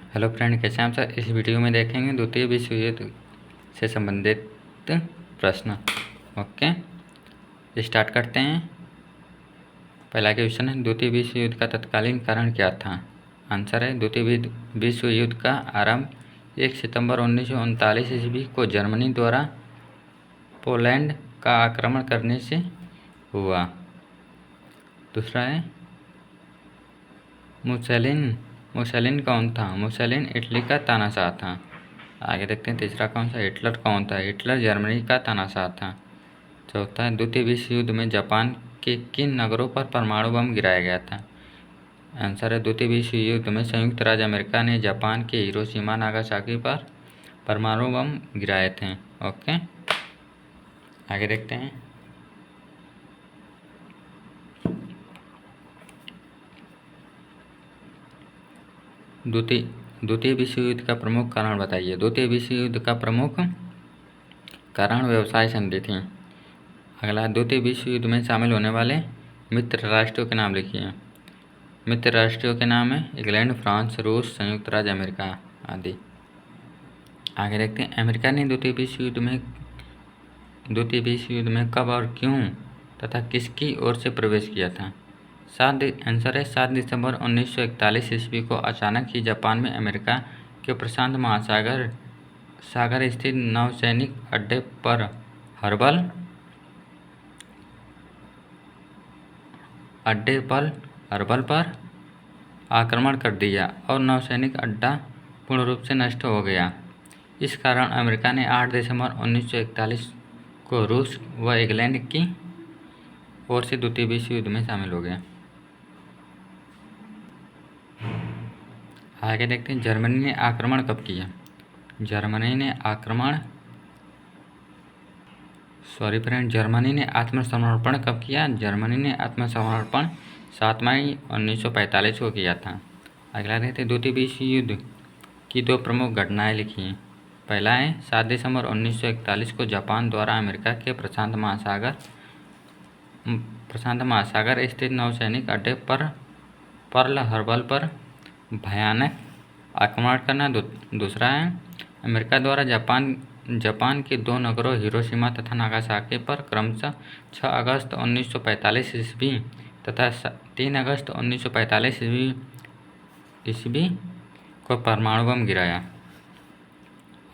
Hello friend, कैसे हैं आप सर। इस वीडियो में देखेंगे द्वितीय विश्व युद्ध से संबंधित प्रश्न। ओके, स्टार्ट करते हैं। पहला क्वेश्चन है, द्वितीय विश्व युद्ध का तत्कालीन कारण क्या था। आंसर है, द्वितीय विश्व युद्ध का आरंभ 1 सितंबर 1939 ईस्वी को जर्मनी द्वारा पोलैंड का आक्रमण करने से हुआ। दूसरा है, मुसोलिनी कौन था। मुसोलिनी इटली का तानाशाह था। आगे देखते हैं तीसरा कौन सा, हिटलर कौन था। हिटलर जर्मनी का तानाशाह था। चौथा है, द्वितीय विश्व युद्ध में जापान के किन नगरों पर परमाणु बम गिराया गया था। आंसर है, द्वितीय विश्व युद्ध में संयुक्त राज्य अमेरिका ने जापान के हिरोशिमा नागासाकी पर परमाणु बम गिराए थे। ओके, आगे देखते हैं। द्वितीय विश्व युद्ध का प्रमुख कारण बताइए। द्वितीय विश्व युद्ध का प्रमुख कारण व्यवसाय संधि थी। अगला, द्वितीय विश्व युद्ध में शामिल होने वाले मित्र राष्ट्रों के नाम लिखिए। मित्र राष्ट्रों के नाम है इंग्लैंड, फ्रांस, रूस, संयुक्त राज्य अमेरिका आदि। आगे देखते हैं, अमेरिका ने द्वितीय विश्व युद्ध में कब और क्यों तथा किसकी ओर से प्रवेश किया था। आंसर है, 7 दिसंबर 1941 ईस्वी को अचानक ही जापान में अमेरिका के प्रशांत महासागर स्थित नौसैनिक अड्डे पर हर्बल पर आक्रमण कर दिया और नौसैनिक अड्डा पूर्ण रूप से नष्ट हो गया। इस कारण अमेरिका ने 8 दिसंबर 1941 को रूस व इंग्लैंड की ओर से द्वितीय विश्व युद्ध में शामिल हो गया। आगे देखते हैं, जर्मनी ने आक्रमण कब किया। जर्मनी ने आत्मसमर्पण कब किया। जर्मनी ने आत्मसमर्पण 7 मई 1945 को किया था। अगला देखते हैं, द्वितीय विश्व युद्ध की 2 प्रमुख घटनाएं लिखिए। पहला है, 7 दिसंबर 1941 को जापान द्वारा अमेरिका के प्रशांत महासागर स्थित नौसैनिक अड्डे पर पर्ल हार्बर पर भयानक आक्रमण करना। दूसरा है, अमेरिका द्वारा जापान के 2 नगरों हिरोशिमा तथा नागासाकी पर क्रमशः 6 अगस्त 1945 ईस्वी तथा 3 अगस्त 1945 ईस्वी को परमाणु बम गिराया।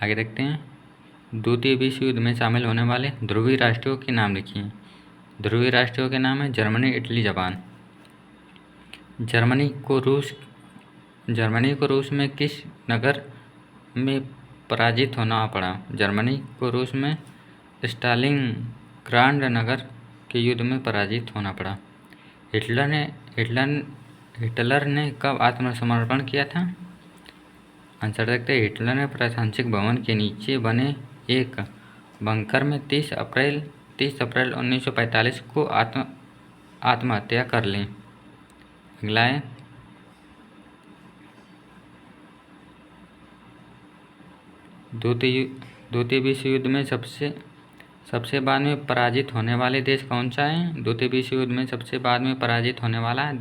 आगे देखते हैं, द्वितीय विश्व युद्ध में शामिल होने वाले ध्रुवीय राष्ट्रों के नाम लिखिए। ध्रुवीय राष्ट्रों के नाम है जर्मनी, इटली, जापान। जर्मनी को रूस में किस नगर में पराजित होना पड़ा। जर्मनी को रूस में स्टालिनग्राड नगर के युद्ध में पराजित होना पड़ा। हिटलर ने कब आत्मसमर्पण किया था। आंसर देखते हैं, हिटलर ने प्रशासनिक भवन के नीचे बने एक बंकर में 30 अप्रैल 1945 को आत्महत्या कर ली। अगला है, द्वितीय विश्व युद्ध में सबसे बाद में पराजित होने वाले देश कौन सा है। द्वितीय विश्व युद्ध में सबसे बाद में पराजित होने वाला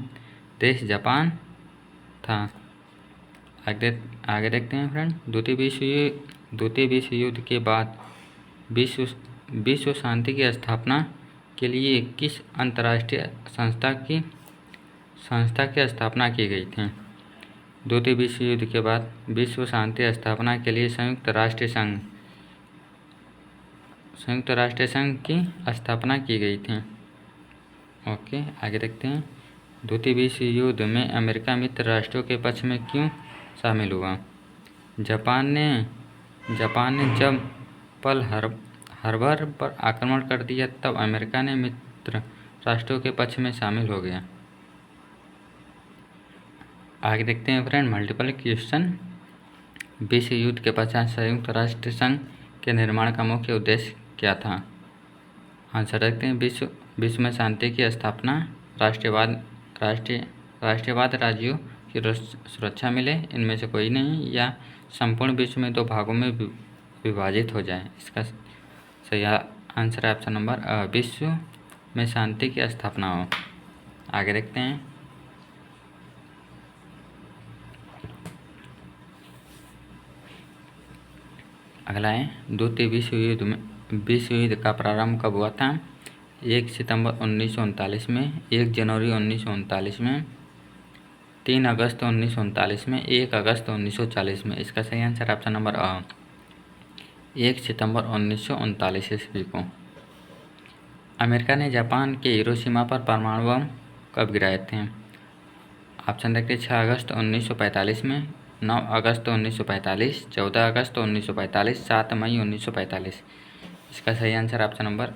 देश जापान था। आगे देखते हैं फ्रेंड, द्वितीय विश्व युद्ध के बाद विश्व शांति की स्थापना के लिए किस अंतर्राष्ट्रीय संस्था की स्थापना की गई थी। द्वितीय विश्व युद्ध के बाद विश्व शांति स्थापना के लिए संयुक्त राष्ट्र संघ की स्थापना की गई थी। ओके, आगे देखते हैं, द्वितीय विश्व युद्ध में अमेरिका मित्र राष्ट्रों के पक्ष में क्यों शामिल हुआ। जापान ने जब पर्ल हार्बर पर आक्रमण कर दिया तब अमेरिका ने मित्र राष्ट्रों के पक्ष में शामिल हो गया। आगे देखते हैं फ्रेंड, मल्टीपल क्वेश्चन। विश्व युद्ध के पश्चात संयुक्त राष्ट्र संघ के निर्माण का मुख्य उद्देश्य क्या था। आंसर देखते हैं, विश्व में शांति की स्थापना, राष्ट्रीयवाद, राज्यों की सुरक्षा मिले, इनमें से कोई नहीं, या संपूर्ण विश्व में 2 भागों में विभाजित हो जाए। इसका सही आंसर है ऑप्शन नंबर विश्व में शांति की स्थापना हो। आगे देखते हैं, अगला है द्वितीय विश्व युद्ध का प्रारंभ कब हुआ था? 1 सितंबर 1939 में, 1 जनवरी 1939 में, 3 अगस्त 1939 में, 1 अगस्त 1940 में। इसका सही आंसर ऑप्शन नंबर अ 1 सितंबर 1939 ईस्वी को। अमेरिका ने जापान के हिरोशिमा पर परमाणु बम कब गिराए थे? ऑप्शन देखते हैं 6 अगस्त 1945 में, 9 अगस्त 1945, 14 अगस्त 1945, 7 मई 1945। इसका सही आंसर ऑप्शन नंबर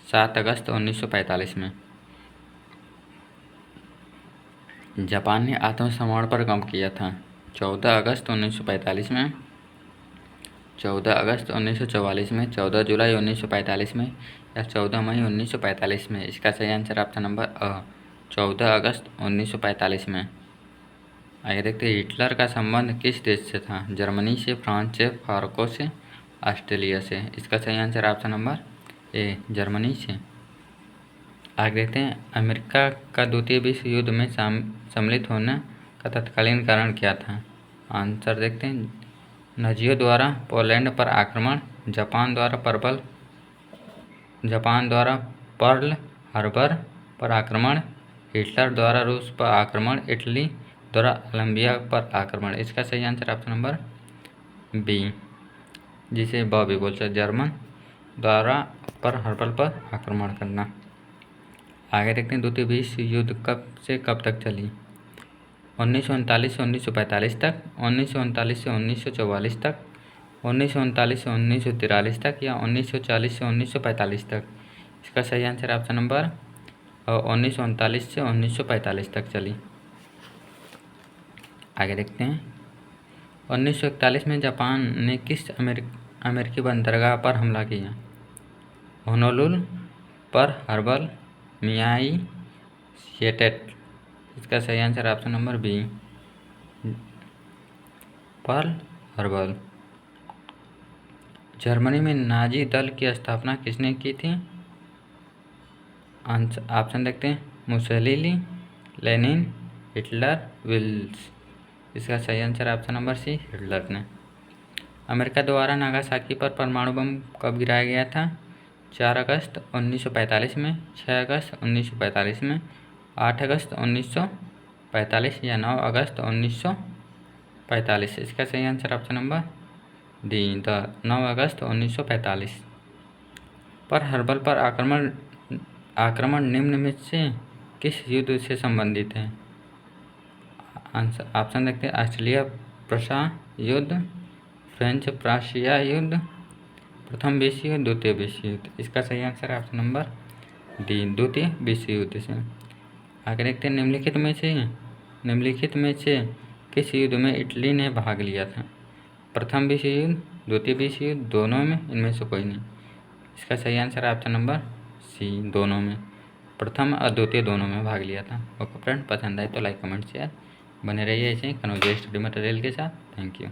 7 अगस्त 1945 में। जापान ने आत्मसमर्पण पर कब किया था? 14 अगस्त 1945 में, 14 अगस्त 1944 में, 14 जुलाई 1945 में या 14 मई 1945 में। इसका सही आंसर ऑप्शन नंबर 14 अगस्त 1945 में। आगे देखते हैं हिटलर का संबंध किस देश से था? जर्मनी से, फ्रांस से, फारको से, ऑस्ट्रेलिया से। इसका सही answer option number A Germany से। आगे देखते हैं अमेरिका का द्वितीय विश्व युद्ध में सम्मिलित होने का तत्कालीन कारण क्या था? आंसर देखते हैं नाजियों द्वारा पोलैंड पर आक्रमण, जापान द्वारा पर्ल हार्बर पर आक्रमण, हिटलर द्वारा रूस पर आक्रमण, इटली द्वारा कोलंबिया पर आक्रमण। इसका सही आंसर ऑप्शन नंबर बी, जिसे ब भी बोलते हैं, जर्मन द्वारा पर्ल हार्बर पर आक्रमण करना। आगे देखते हैं द्वितीय विश्व युद्ध कब से कब तक चली? 1939 से 1945 तक, 1939 से 1944 तक, 1939 से 1943 तक या 1940 से 1945 तक। इसका सही आंसर ऑप्शन नंबर 1939 से 1945 तक चली। आगे देखते हैं 1941 में जापान ने किस अमेरिकी बंदरगाह पर हमला किया? Honolulu, Pearl Harbor, Miami, Seattle. इसका सही answer option number B, Pearl Harbor. Germany में नाजी दल की स्थापना किसने की थी? ऑप्शन देखते हैं मुसोलिनी, लेनिन, हिटलर, विल्स। इसका सही answer option number C, Hitler ने। अमेरिका द्वारा नागासाकी पर परमाणु बम कब गिराया गया था? 4 अगस्त 1945 में, 6 अगस्त 1945 में, 8 अगस्त 1945 या 9 अगस्त 1945। इसका सही आंसर ऑप्शन नंबर डी 9 अगस्त 1945। पर्ल हार्बर पर आक्रमण निम्न में से किस युद्ध से संबंधित है? ऑप्शन देखते हैं ऑस्ट्रेलिया प्रशा युद्ध, फ्रेंच प्रशिया युद्ध, प्रथम विश्व युद्ध, द्वितीय विश्व युद्ध। इसका सही आंसर ऑप्शन नंबर डी, द्वितीय विश्व युद्ध से। आगे देखते हैं निम्नलिखित में से किस युद्ध में इटली ने भाग लिया था? प्रथम विश्व युद्ध, द्वितीय विश्व युद्ध, दोनों में, इनमें से कोई नहीं। इसका सही आंसर ऑप्शन नंबर सी, दोनों में, प्रथम और द्वितीय दोनों में भाग लिया था। ओके फ्रेंड, पसंद आए तो लाइक कमेंट शेयर बने रहिए ऐसे ही कन्वर्जेट स्टडी मटेरियल के साथ। Thank you.